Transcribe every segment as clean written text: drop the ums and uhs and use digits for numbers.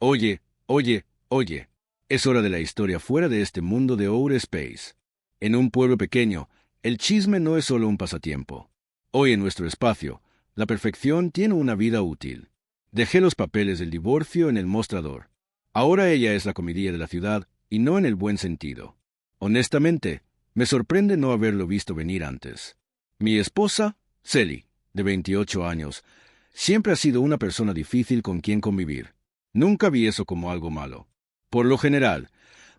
Oye, oye, oye. Es hora de la historia fuera de este mundo de Outer Space. En un pueblo pequeño, el chisme no es solo un pasatiempo. Hoy en nuestro espacio, la perfección tiene una vida útil. Dejé los papeles del divorcio en el mostrador. Ahora ella es la comedia de la ciudad, y no en el buen sentido. Honestamente, me sorprende no haberlo visto venir antes. Mi esposa, Sally, de 28 años, siempre ha sido una persona difícil con quien convivir. Nunca vi eso como algo malo. Por lo general,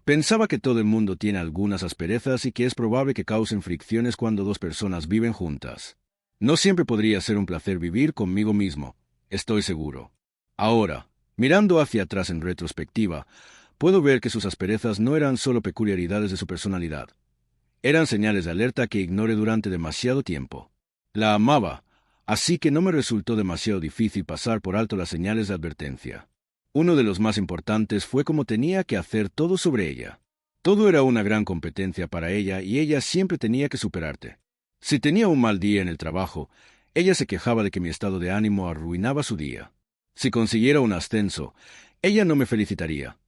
pensaba que todo el mundo tiene algunas asperezas y que es probable que causen fricciones cuando dos personas viven juntas. No siempre podría ser un placer vivir conmigo mismo, estoy seguro. Ahora, mirando hacia atrás en retrospectiva, puedo ver que sus asperezas no eran solo peculiaridades de su personalidad. Eran señales de alerta que ignoré durante demasiado tiempo. La amaba, así que no me resultó demasiado difícil pasar por alto las señales de advertencia. Uno de los más importantes fue cómo tenía que hacer todo sobre ella. Todo era una gran competencia para ella y ella siempre tenía que superarte. Si tenía un mal día en el trabajo, ella se quejaba de que mi estado de ánimo arruinaba su día. Si consiguiera un ascenso, ella no me felicitaría.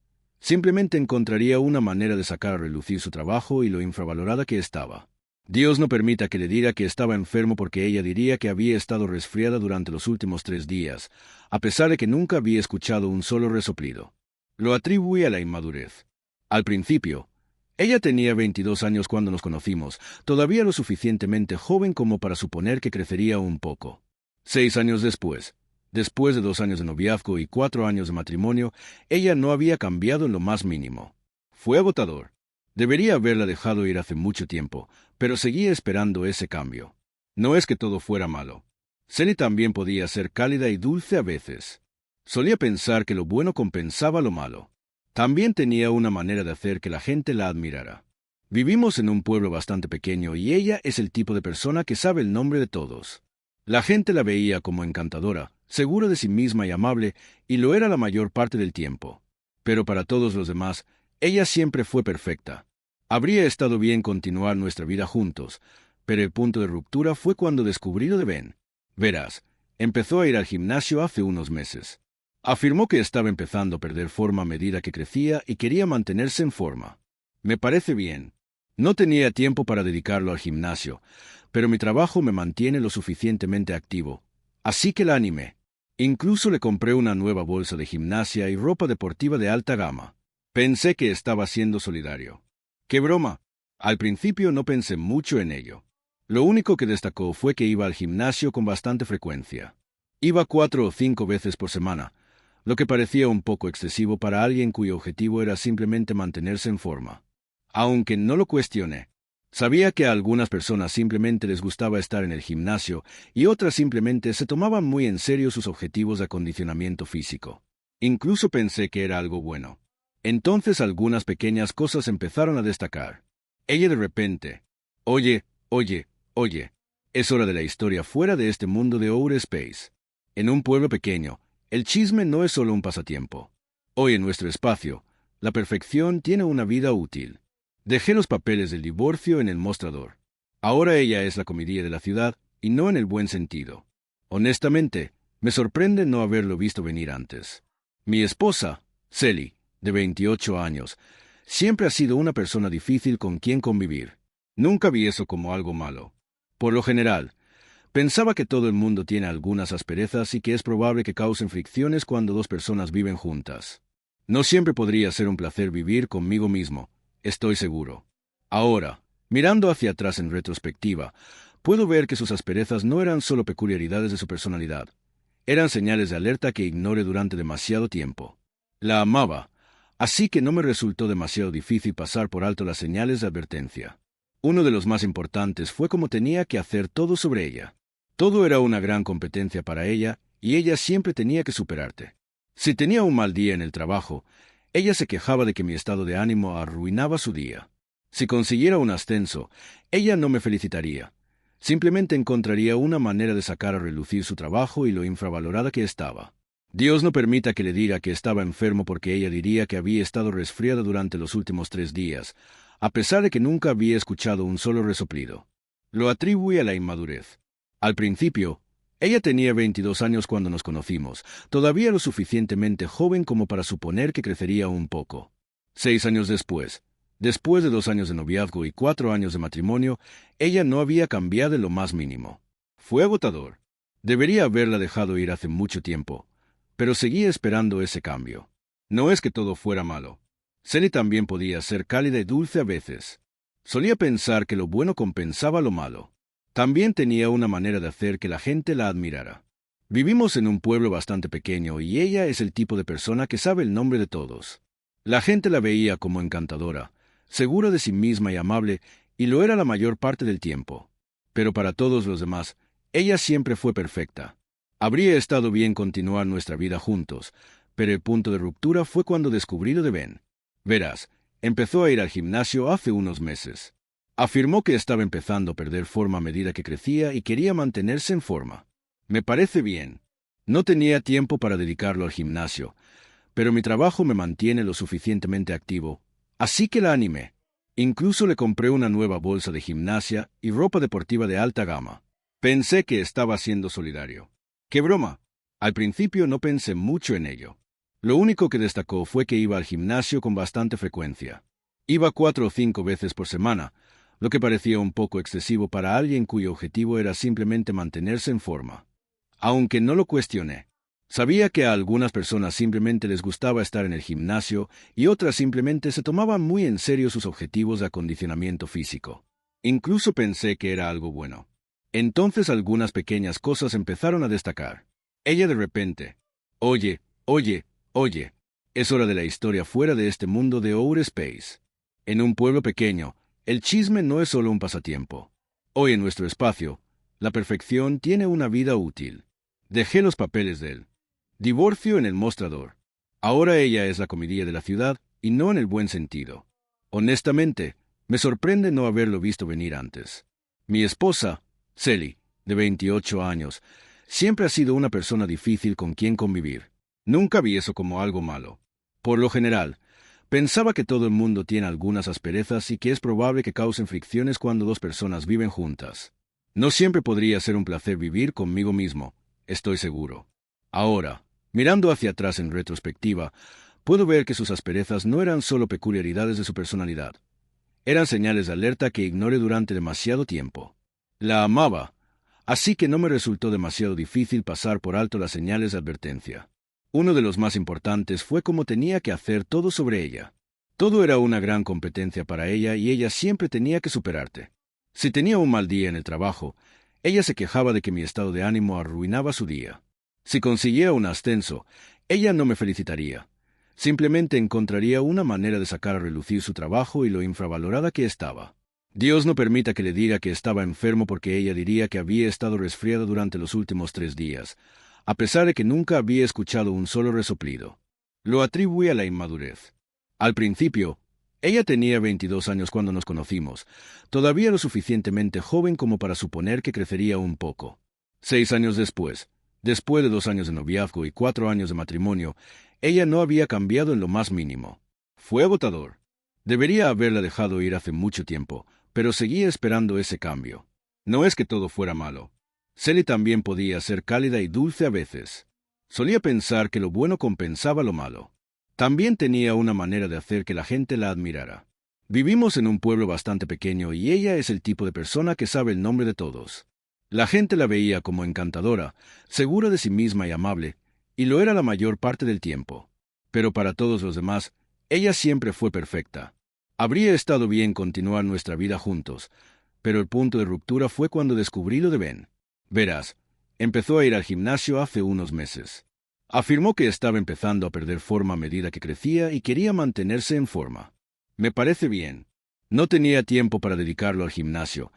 Simplemente encontraría una manera de sacar a relucir su trabajo y lo infravalorada que estaba. Dios no permita que le diga que estaba enfermo porque ella diría que había estado resfriada durante los últimos 3 días, a pesar de que nunca había escuchado un solo resoplido. Lo atribuí a la inmadurez. Al principio, ella tenía 22 años cuando nos conocimos, todavía lo suficientemente joven como para suponer que crecería un poco. 6 años después de 2 años de noviazgo y 4 años de matrimonio, ella no había cambiado en lo más mínimo. Fue agotador. Debería haberla dejado ir hace mucho tiempo, pero seguía esperando ese cambio. No es que todo fuera malo. Sally también podía ser cálida y dulce a veces. Solía pensar que lo bueno compensaba lo malo. También tenía una manera de hacer que la gente la admirara. Vivimos en un pueblo bastante pequeño y ella es el tipo de persona que sabe el nombre de todos. La gente la veía como encantadora, segura de sí misma y amable, y lo era la mayor parte del tiempo. Pero para todos los demás, ella siempre fue perfecta. Habría estado bien continuar nuestra vida juntos, pero el punto de ruptura fue cuando descubrí lo de Ben. Verás, empezó a ir al gimnasio hace unos meses. Afirmó que estaba empezando a perder forma a medida que crecía y quería mantenerse en forma. Me parece bien. No tenía tiempo para dedicarlo al gimnasio, pero mi trabajo me mantiene lo suficientemente activo, así que la animé. Incluso le compré una nueva bolsa de gimnasia y ropa deportiva de alta gama. Pensé que estaba siendo solidario. ¡Qué broma! Al principio no pensé mucho en ello. Lo único que destacó fue que iba al gimnasio con bastante frecuencia. Iba 4 o 5 veces por semana, lo que parecía un poco excesivo para alguien cuyo objetivo era simplemente mantenerse en forma. Aunque no lo cuestioné. Sabía que a algunas personas simplemente les gustaba estar en el gimnasio y otras simplemente se tomaban muy en serio sus objetivos de acondicionamiento físico. Incluso pensé que era algo bueno. Entonces algunas pequeñas cosas empezaron a destacar. Ella de repente, oye, es hora de la historia fuera de este mundo de Outer Space. En un pueblo pequeño, el chisme no es solo un pasatiempo. Hoy en nuestro espacio, la perfección tiene una vida útil. Dejé los papeles del divorcio en el mostrador. Ahora ella es la comedia de la ciudad, y no en el buen sentido. Honestamente, me sorprende no haberlo visto venir antes. Mi esposa, Sally, de 28 años, siempre ha sido una persona difícil con quien convivir. Nunca vi eso como algo malo. Por lo general, pensaba que todo el mundo tiene algunas asperezas y que es probable que causen fricciones cuando dos personas viven juntas. No siempre podría ser un placer vivir conmigo mismo, estoy seguro. Ahora, mirando hacia atrás en retrospectiva, puedo ver que sus asperezas no eran solo peculiaridades de su personalidad. Eran señales de alerta que ignoré durante demasiado tiempo. La amaba, así que no me resultó demasiado difícil pasar por alto las señales de advertencia. Uno de los más importantes fue cómo tenía que hacer todo sobre ella. Todo era una gran competencia para ella y ella siempre tenía que superarte. Si tenía un mal día en el trabajo, ella se quejaba de que mi estado de ánimo arruinaba su día. Si consiguiera un ascenso, ella no me felicitaría. Simplemente encontraría una manera de sacar a relucir su trabajo y lo infravalorada que estaba. Dios no permita que le diga que estaba enfermo porque ella diría que había estado resfriada durante los últimos 3 días, a pesar de que nunca había escuchado un solo resoplido. Lo atribuí a la inmadurez. Al principio, Ella tenía 22 años cuando nos conocimos, todavía lo suficientemente joven como para suponer que crecería un poco. 6 años después de 2 años de noviazgo y 4 años de matrimonio, ella no había cambiado en lo más mínimo. Fue agotador. Debería haberla dejado ir hace mucho tiempo, pero seguía esperando ese cambio. No es que todo fuera malo. Sally también podía ser cálida y dulce a veces. Solía pensar que lo bueno compensaba lo malo. También tenía una manera de hacer que la gente la admirara. Vivimos en un pueblo bastante pequeño y ella es el tipo de persona que sabe el nombre de todos. La gente la veía como encantadora, segura de sí misma y amable, y lo era la mayor parte del tiempo. Pero para todos los demás, ella siempre fue perfecta. Habría estado bien continuar nuestra vida juntos, pero el punto de ruptura fue cuando descubrí lo de Ben. Verás, empezó a ir al gimnasio hace unos meses. Afirmó que estaba empezando a perder forma a medida que crecía y quería mantenerse en forma. Me parece bien. No tenía tiempo para dedicarlo al gimnasio, pero mi trabajo me mantiene lo suficientemente activo, así que la animé. Incluso le compré una nueva bolsa de gimnasia y ropa deportiva de alta gama. Pensé que estaba siendo solidario. ¡Qué broma! Al principio no pensé mucho en ello. Lo único que destacó fue que iba al gimnasio con bastante frecuencia. Iba 4 o 5 veces por semana, lo que parecía un poco excesivo para alguien cuyo objetivo era simplemente mantenerse en forma. Aunque no lo cuestioné. Sabía que a algunas personas simplemente les gustaba estar en el gimnasio y otras simplemente se tomaban muy en serio sus objetivos de acondicionamiento físico. Incluso pensé que era algo bueno. Entonces algunas pequeñas cosas empezaron a destacar. Ella de repente, oye, es hora de la historia fuera de este mundo de Outer Space. En un pueblo pequeño, el chisme no es solo un pasatiempo. Hoy en nuestro espacio, la perfección tiene una vida útil. Dejé los papeles de él. Divorcio en el mostrador. Ahora ella es la comedia de la ciudad, y no en el buen sentido. Honestamente, me sorprende no haberlo visto venir antes. Mi esposa, Sally, de 28 años, siempre ha sido una persona difícil con quien convivir. Nunca vi eso como algo malo. Por lo general, pensaba que todo el mundo tiene algunas asperezas y que es probable que causen fricciones cuando dos personas viven juntas. No siempre podría ser un placer vivir conmigo mismo, estoy seguro. Ahora, mirando hacia atrás en retrospectiva, puedo ver que sus asperezas no eran solo peculiaridades de su personalidad. Eran señales de alerta que ignoré durante demasiado tiempo. La amaba, así que no me resultó demasiado difícil pasar por alto las señales de advertencia. Uno de los más importantes fue cómo tenía que hacer todo sobre ella. Todo era una gran competencia para ella y ella siempre tenía que superarte. Si tenía un mal día en el trabajo, ella se quejaba de que mi estado de ánimo arruinaba su día. Si conseguía un ascenso, ella no me felicitaría. Simplemente encontraría una manera de sacar a relucir su trabajo y lo infravalorada que estaba. Dios no permita que le diga que estaba enfermo porque ella diría que había estado resfriada durante los últimos 3 días, a pesar de que nunca había escuchado un solo resoplido. Lo atribuí a la inmadurez. Al principio, ella tenía 22 años cuando nos conocimos, todavía lo suficientemente joven como para suponer que crecería un poco. 6 años después de 2 años de noviazgo y 4 años de matrimonio, ella no había cambiado en lo más mínimo. Fue agotador. Debería haberla dejado ir hace mucho tiempo, pero seguía esperando ese cambio. No es que todo fuera malo. Sally también podía ser cálida y dulce a veces. Solía pensar que lo bueno compensaba lo malo. También tenía una manera de hacer que la gente la admirara. Vivimos en un pueblo bastante pequeño y ella es el tipo de persona que sabe el nombre de todos. La gente la veía como encantadora, segura de sí misma y amable, y lo era la mayor parte del tiempo. Pero para todos los demás, ella siempre fue perfecta. Habría estado bien continuar nuestra vida juntos, pero el punto de ruptura fue cuando descubrí lo de Ben. Verás, empezó a ir al gimnasio hace unos meses. Afirmó que estaba empezando a perder forma a medida que crecía y quería mantenerse en forma. Me parece bien. No tenía tiempo para dedicarlo al gimnasio,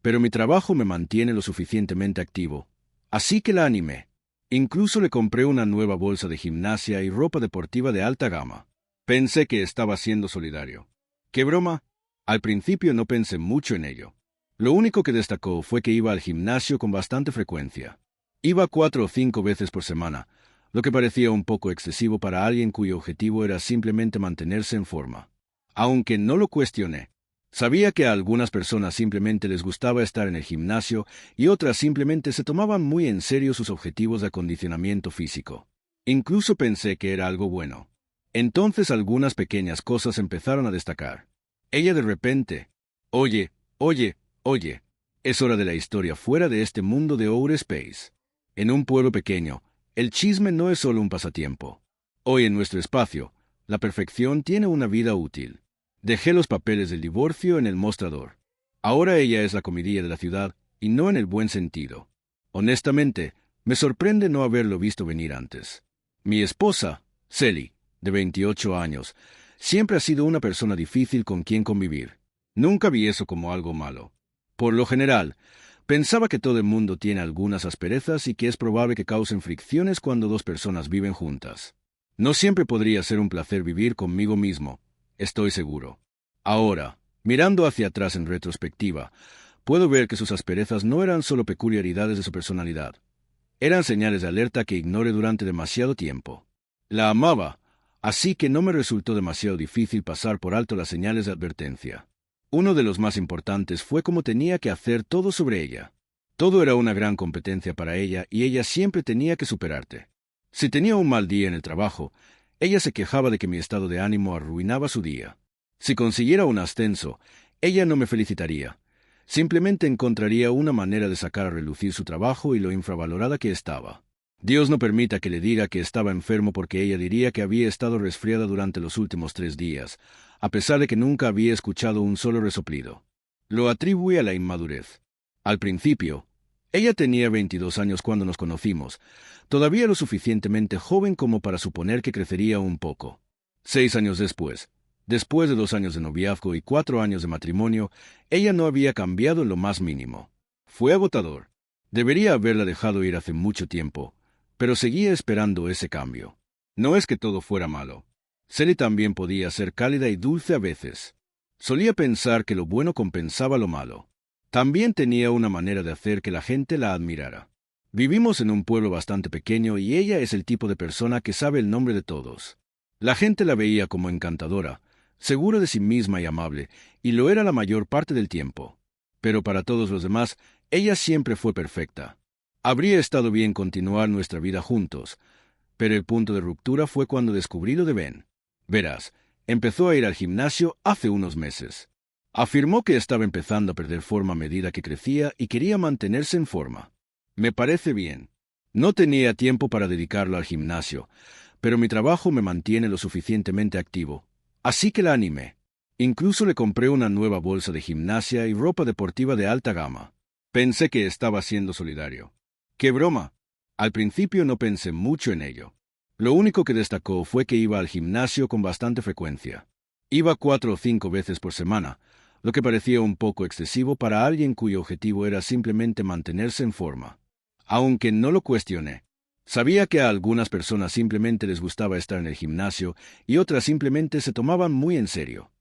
pero mi trabajo me mantiene lo suficientemente activo, así que la animé. Incluso le compré una nueva bolsa de gimnasia y ropa deportiva de alta gama. Pensé que estaba siendo solidario. ¡Qué broma! Al principio no pensé mucho en ello. Lo único que destacó fue que iba al gimnasio con bastante frecuencia. Iba 4 o 5 veces por semana, lo que parecía un poco excesivo para alguien cuyo objetivo era simplemente mantenerse en forma. Aunque no lo cuestioné. Sabía que a algunas personas simplemente les gustaba estar en el gimnasio y otras simplemente se tomaban muy en serio sus objetivos de acondicionamiento físico. Incluso pensé que era algo bueno. Entonces algunas pequeñas cosas empezaron a destacar. Ella de repente, oye, oye, oye, es hora de la historia fuera de este mundo de Outer Space. En un pueblo pequeño, el chisme no es solo un pasatiempo. Hoy en nuestro espacio, la perfección tiene una vida útil. Dejé los papeles del divorcio en el mostrador. Ahora ella es la comidilla de la ciudad, y no en el buen sentido. Honestamente, me sorprende no haberlo visto venir antes. Mi esposa, Sally, de 28 años, siempre ha sido una persona difícil con quien convivir. Nunca vi eso como algo malo. Por lo general, pensaba que todo el mundo tiene algunas asperezas y que es probable que causen fricciones cuando dos personas viven juntas. No siempre podría ser un placer vivir conmigo mismo, estoy seguro. Ahora, mirando hacia atrás en retrospectiva, puedo ver que sus asperezas no eran solo peculiaridades de su personalidad. Eran señales de alerta que ignoré durante demasiado tiempo. La amaba, así que no me resultó demasiado difícil pasar por alto las señales de advertencia. Uno de los más importantes fue cómo tenía que hacer todo sobre ella. Todo era una gran competencia para ella y ella siempre tenía que superarte. Si tenía un mal día en el trabajo, ella se quejaba de que mi estado de ánimo arruinaba su día. Si consiguiera un ascenso, ella no me felicitaría. Simplemente encontraría una manera de sacar a relucir su trabajo y lo infravalorada que estaba. Dios no permita que le diga que estaba enfermo porque ella diría que había estado resfriada durante los últimos 3 días, a pesar de que nunca había escuchado un solo resoplido. Lo atribuye a la inmadurez. Al principio, ella tenía 22 años cuando nos conocimos, todavía lo suficientemente joven como para suponer que crecería un poco. 6 años después de 2 años de noviazgo y 4 años de matrimonio, ella no había cambiado en lo más mínimo. Fue agotador. Debería haberla dejado ir hace mucho tiempo, pero seguía esperando ese cambio. No es que todo fuera malo. Sally también podía ser cálida y dulce a veces. Solía pensar que lo bueno compensaba lo malo. También tenía una manera de hacer que la gente la admirara. Vivimos en un pueblo bastante pequeño y ella es el tipo de persona que sabe el nombre de todos. La gente la veía como encantadora, segura de sí misma y amable, y lo era la mayor parte del tiempo. Pero para todos los demás, ella siempre fue perfecta. Habría estado bien continuar nuestra vida juntos, pero el punto de ruptura fue cuando descubrí lo de Ben. Verás, empezó a ir al gimnasio hace unos meses. Afirmó que estaba empezando a perder forma a medida que crecía y quería mantenerse en forma. Me parece bien. No tenía tiempo para dedicarlo al gimnasio, pero mi trabajo me mantiene lo suficientemente activo, así que la animé. Incluso le compré una nueva bolsa de gimnasia y ropa deportiva de alta gama. Pensé que estaba siendo solidario. ¡Qué broma! Al principio no pensé mucho en ello. Lo único que destacó fue que iba al gimnasio con bastante frecuencia. Iba 4 o 5 veces por semana, lo que parecía un poco excesivo para alguien cuyo objetivo era simplemente mantenerse en forma. Aunque no lo cuestioné. Sabía que a algunas personas simplemente les gustaba estar en el gimnasio y otras simplemente se tomaban muy en serio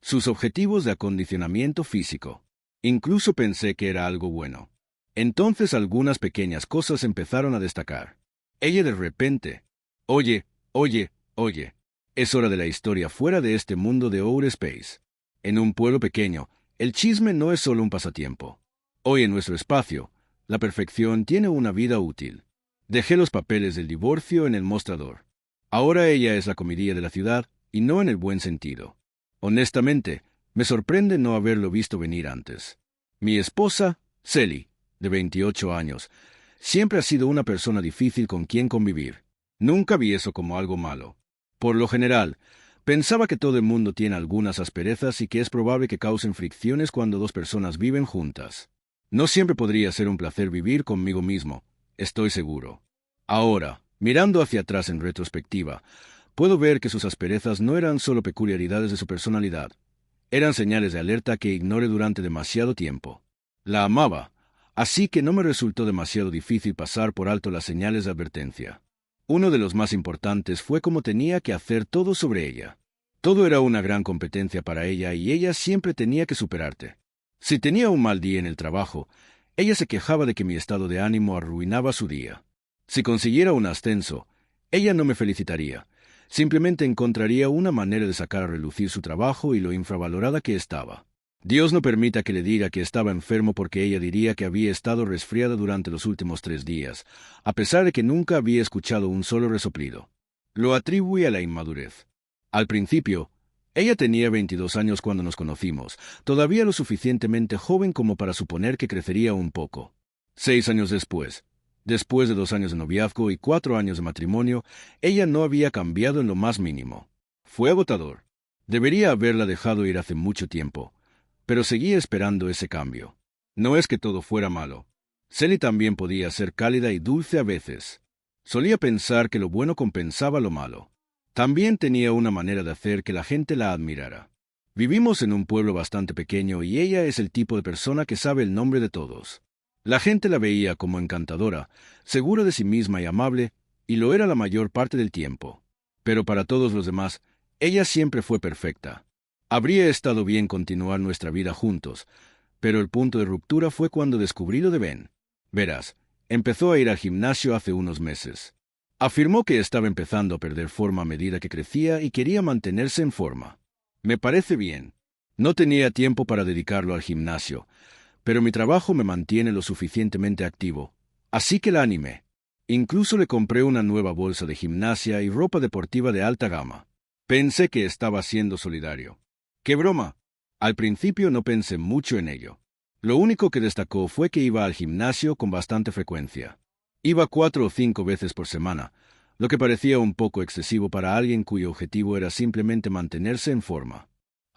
sus objetivos de acondicionamiento físico. Incluso pensé que era algo bueno. Entonces algunas pequeñas cosas empezaron a destacar. Ella de repente, oye, oye, oye, es hora de la historia fuera de este mundo de Outer Space. En un pueblo pequeño, el chisme no es solo un pasatiempo. Hoy en nuestro espacio, la perfección tiene una vida útil. Dejé los papeles del divorcio en el mostrador. Ahora ella es la comidilla de la ciudad, y no en el buen sentido. Honestamente, me sorprende no haberlo visto venir antes. Mi esposa, Sally, de 28 años, siempre ha sido una persona difícil con quien convivir. Nunca vi eso como algo malo. Por lo general, pensaba que todo el mundo tiene algunas asperezas y que es probable que causen fricciones cuando dos personas viven juntas. No siempre podría ser un placer vivir conmigo mismo, estoy seguro. Ahora, mirando hacia atrás en retrospectiva, puedo ver que sus asperezas no eran solo peculiaridades de su personalidad. Eran señales de alerta que ignoré durante demasiado tiempo. La amaba, así que no me resultó demasiado difícil pasar por alto las señales de advertencia. Uno de los más importantes fue cómo tenía que hacer todo sobre ella. Todo era una gran competencia para ella y ella siempre tenía que superarte. Si tenía un mal día en el trabajo, ella se quejaba de que mi estado de ánimo arruinaba su día. Si consiguiera un ascenso, ella no me felicitaría. Simplemente encontraría una manera de sacar a relucir su trabajo y lo infravalorada que estaba. Dios no permita que le diga que estaba enfermo porque ella diría que había estado resfriada durante los últimos 3 días, a pesar de que nunca había escuchado un solo resoplido. Lo atribuye a la inmadurez. Al principio, ella tenía 22 años cuando nos conocimos, todavía lo suficientemente joven como para suponer que crecería un poco. 6 años después de 2 años de noviazgo y 4 años de matrimonio, ella no había cambiado en lo más mínimo. Fue agotador. Debería haberla dejado ir hace mucho tiempo, pero seguía esperando ese cambio. No es que todo fuera malo. Sally también podía ser cálida y dulce a veces. Solía pensar que lo bueno compensaba lo malo. También tenía una manera de hacer que la gente la admirara. Vivimos en un pueblo bastante pequeño y ella es el tipo de persona que sabe el nombre de todos. La gente la veía como encantadora, segura de sí misma y amable, y lo era la mayor parte del tiempo. Pero para todos los demás, ella siempre fue perfecta. Habría estado bien continuar nuestra vida juntos, pero el punto de ruptura fue cuando descubrí lo de Ben. Verás, empezó a ir al gimnasio hace unos meses. Afirmó que estaba empezando a perder forma a medida que crecía y quería mantenerse en forma. Me parece bien. No tenía tiempo para dedicarlo al gimnasio, pero mi trabajo me mantiene lo suficientemente activo, así que la animé. Incluso le compré una nueva bolsa de gimnasia y ropa deportiva de alta gama. Pensé que estaba siendo solidario. ¡Qué broma! Al principio no pensé mucho en ello. Lo único que destacó fue que iba al gimnasio con bastante frecuencia. Iba 4 o 5 veces por semana, lo que parecía un poco excesivo para alguien cuyo objetivo era simplemente mantenerse en forma.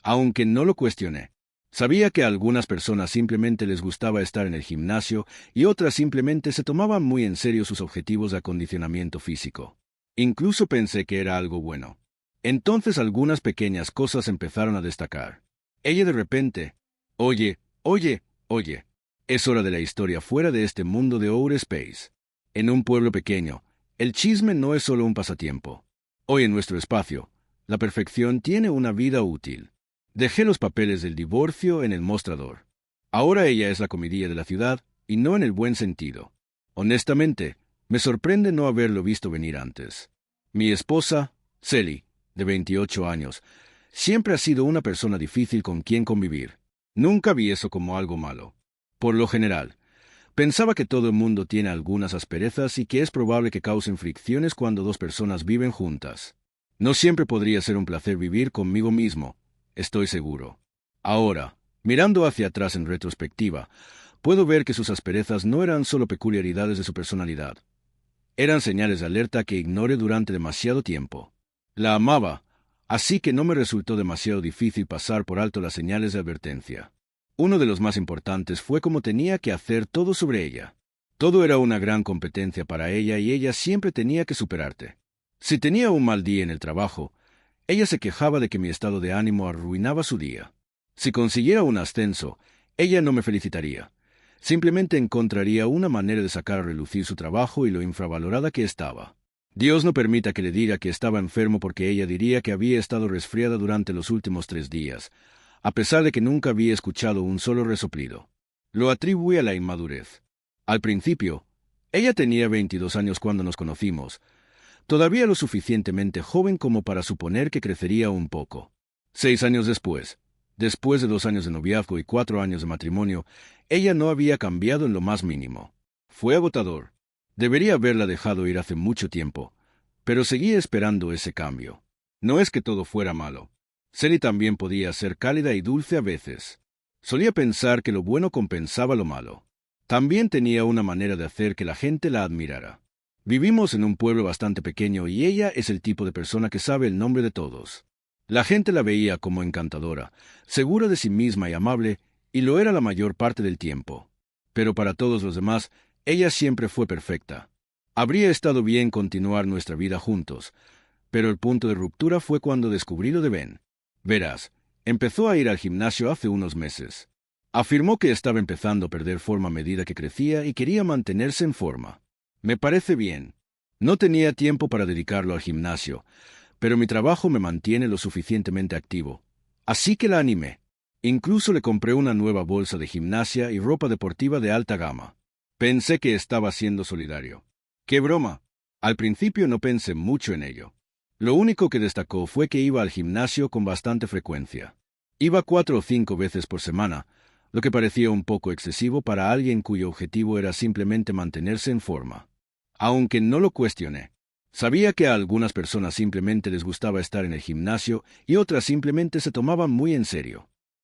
Aunque no lo cuestioné. Sabía que a algunas personas simplemente les gustaba estar en el gimnasio y otras simplemente se tomaban muy en serio sus objetivos de acondicionamiento físico. Incluso pensé que era algo bueno. Entonces algunas pequeñas cosas empezaron a destacar. Ella de repente, oye, es hora de la historia fuera de este mundo de Outer Space. En un pueblo pequeño, el chisme no es solo un pasatiempo. Hoy en nuestro espacio, la perfección tiene una vida útil. Dejé los papeles del divorcio en el mostrador. Ahora ella es la comidilla de la ciudad, y no en el buen sentido. Honestamente, me sorprende no haberlo visto venir antes. Mi esposa, Sally, de 28 años, siempre ha sido una persona difícil con quien convivir. Nunca vi eso como algo malo. Por lo general, pensaba que todo el mundo tiene algunas asperezas y que es probable que causen fricciones cuando dos personas viven juntas. No siempre podría ser un placer vivir conmigo mismo, estoy seguro. Ahora, mirando hacia atrás en retrospectiva, puedo ver que sus asperezas no eran solo peculiaridades de su personalidad. Eran señales de alerta que ignoré durante demasiado tiempo. La amaba, así que no me resultó demasiado difícil pasar por alto las señales de advertencia. Uno de los más importantes fue cómo tenía que hacer todo sobre ella. Todo era una gran competencia para ella y ella siempre tenía que superarte. Si tenía un mal día en el trabajo, ella se quejaba de que mi estado de ánimo arruinaba su día. Si consiguiera un ascenso, ella no me felicitaría. Simplemente encontraría una manera de sacar a relucir su trabajo y lo infravalorada que estaba. Dios no permita que le diga que estaba enfermo porque ella diría que había estado resfriada durante los últimos 3 días, a pesar de que nunca había escuchado un solo resoplido. Lo atribuye a la inmadurez. Al principio, ella tenía 22 años cuando nos conocimos, todavía lo suficientemente joven como para suponer que crecería un poco. 6 años después de 2 años de noviazgo y 4 años de matrimonio, ella no había cambiado en lo más mínimo. Fue agotador. Debería haberla dejado ir hace mucho tiempo, pero seguía esperando ese cambio. No es que todo fuera malo. Sally también podía ser cálida y dulce a veces. Solía pensar que lo bueno compensaba lo malo. También tenía una manera de hacer que la gente la admirara. Vivimos en un pueblo bastante pequeño y ella es el tipo de persona que sabe el nombre de todos. La gente la veía como encantadora, segura de sí misma y amable, y lo era la mayor parte del tiempo. Pero para todos los demás, ella siempre fue perfecta. Habría estado bien continuar nuestra vida juntos, pero el punto de ruptura fue cuando descubrí lo de Ben. Verás, empezó a ir al gimnasio hace unos meses. Afirmó que estaba empezando a perder forma a medida que crecía y quería mantenerse en forma. Me parece bien. No tenía tiempo para dedicarlo al gimnasio, pero mi trabajo me mantiene lo suficientemente activo. Así que la animé. Incluso le compré una nueva bolsa de gimnasia y ropa deportiva de alta gama. Pensé que estaba siendo solidario. ¡Qué broma! Al principio no pensé mucho en ello. Lo único que destacó fue que iba al gimnasio con bastante frecuencia. Iba 4 o 5 veces por semana, lo que parecía un poco excesivo para alguien cuyo objetivo era simplemente mantenerse en forma. Aunque no lo cuestioné. Sabía que a algunas personas simplemente les gustaba estar en el gimnasio y otras simplemente se tomaban muy en serio.